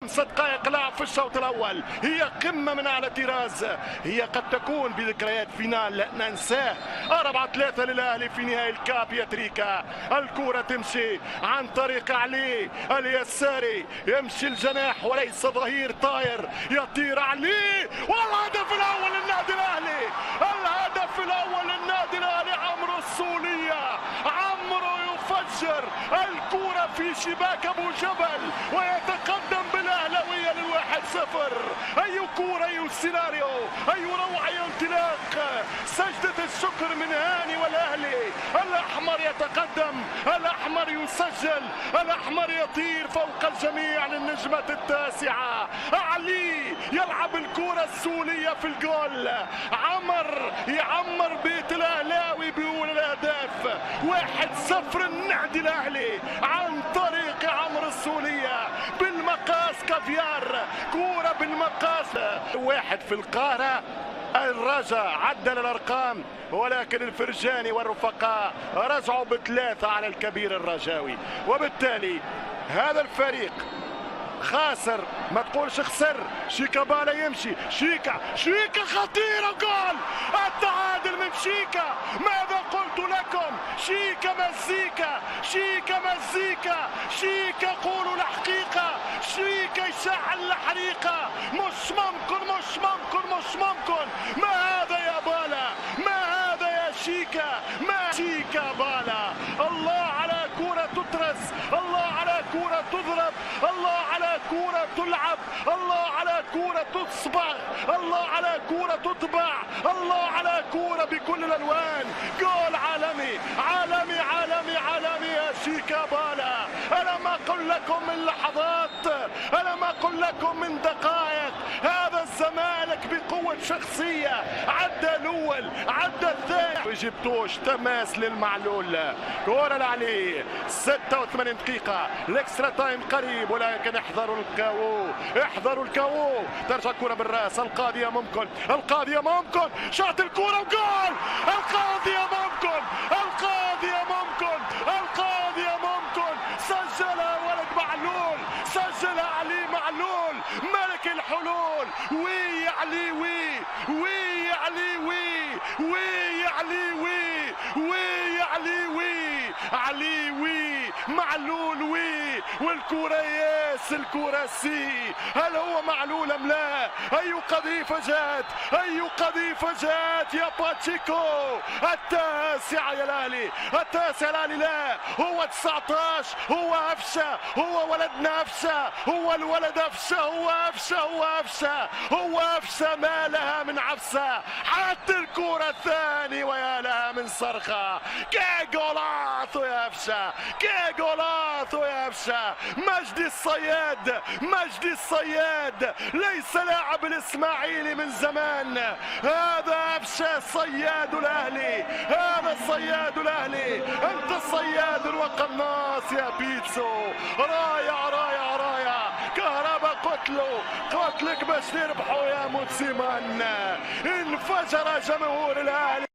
دقائق لعب في الشوط الاول، هي قمه من اعلى طراز، هي قد تكون بذكريات فينال ننساه. 4-3 للاهلي في نهائي الكاب يا تريكا. الكره تمشي عن طريق علي اليساري، يمشي الجناح وليس ظهير طاير، يطير علي والهدف الاول للنادي الاهلي. الهدف الاول للنادي الاهلي عمرو السوليه، عمرو يفجر الكره في شباك ابو جبل ويتقدم بالاهلاويه لل1-0. اي كوره، اي سيناريو، اي روعه، اي انطلاق. سجده الشكر من هاني والاهلي. الاحمر يتقدم، الاحمر يسجل، الاحمر يطير فوق الجميع للنجمه التاسعه. علي يلعب الكره السوليه في الجول. عمر يعمر بيت الاهلاوي بيقول الاهداف. 1-0 النادي الاهلي عن طريق عمرو السوليه بالمقاس كافيار. كوره بالمقاس. واحد في القاهره. الرجاء عدل الارقام ولكن الفرجاني والرفقاء رجعوا بثلاثه على الكبير الرجاوي، وبالتالي هذا الفريق خاسر. ما تقولش خسر. شيكابالا يمشي، شيكا خطيرة، جول التعادل من شيكا. ماذا قلت لكم؟ شيكا مزيكا، شيكا مزيكا، شيكا قولوا الحقيقة، شيكا يشعل الحريقة. مش ممكن، مش ممكن، مش ممكن. ما هذا يا بالا؟ ما هذا يا شيكا؟ ما شيكا بالا. الله على كرة تترس، الله على كرة تضرب، الله على كرة تلعب، الله على كرة تصبغ، الله على كرة تطبع، الله على كرة بكل الألوان. جول عالمي عالمي عالمي عالمي يا شيكابالا. أنا ما أقول لكم من لحظات، أنا ما أقول لكم من دقائق. هذا الزمالك بقوة شخصية عدى الأول، عدى الثاني. ما جبتوش تماس للمعلول. كرة لعلي. 86 دقيقة، الاكسترا تايم قريب، ولكن احذروا الكاو، احذروا الكاو. ترجع الكرة بالراس. القاضية ممكن، القاضية ممكن، شاط الكرة وجول. القاضية ممكن، القاضية ممكن، القاضية ممكن. سجلها ولد معلول، سجلها علي معلول ملك الحلول. وي علي وي، وي علي وي، وي علي وي، وي علي وي، علي وي، معلول وي. والكرة ياس، الكرة سي. هل هو معلول ام لا؟ اي قذيفة جات، اي قذيفة جات يا باتشيكو. التاسعة يا الاهلي، التاسعة الاهلي. لا هو 19، هو افشة، هو ولدنا افشة، هو الولد افشة، هو افشة، هو افشة، هو افشة. ما لها من عفسة. حتى الكرة الثاني ويا لها من صرخة. كي جولاتو يا افشة، كي جولاتو يا افشة. مجدي الصياد، مجدي الصياد ليس لاعب الاسماعيلي من زمان. هذا افشة صياد الاهلي، هذا صياد الاهلي. انت الصياد الوقناص يا بيتسو. رايع رايع رايع. كهربا قتلوا، قتلك باش تربحوا يا موتسيمان. انفجر جمهور الاهلي.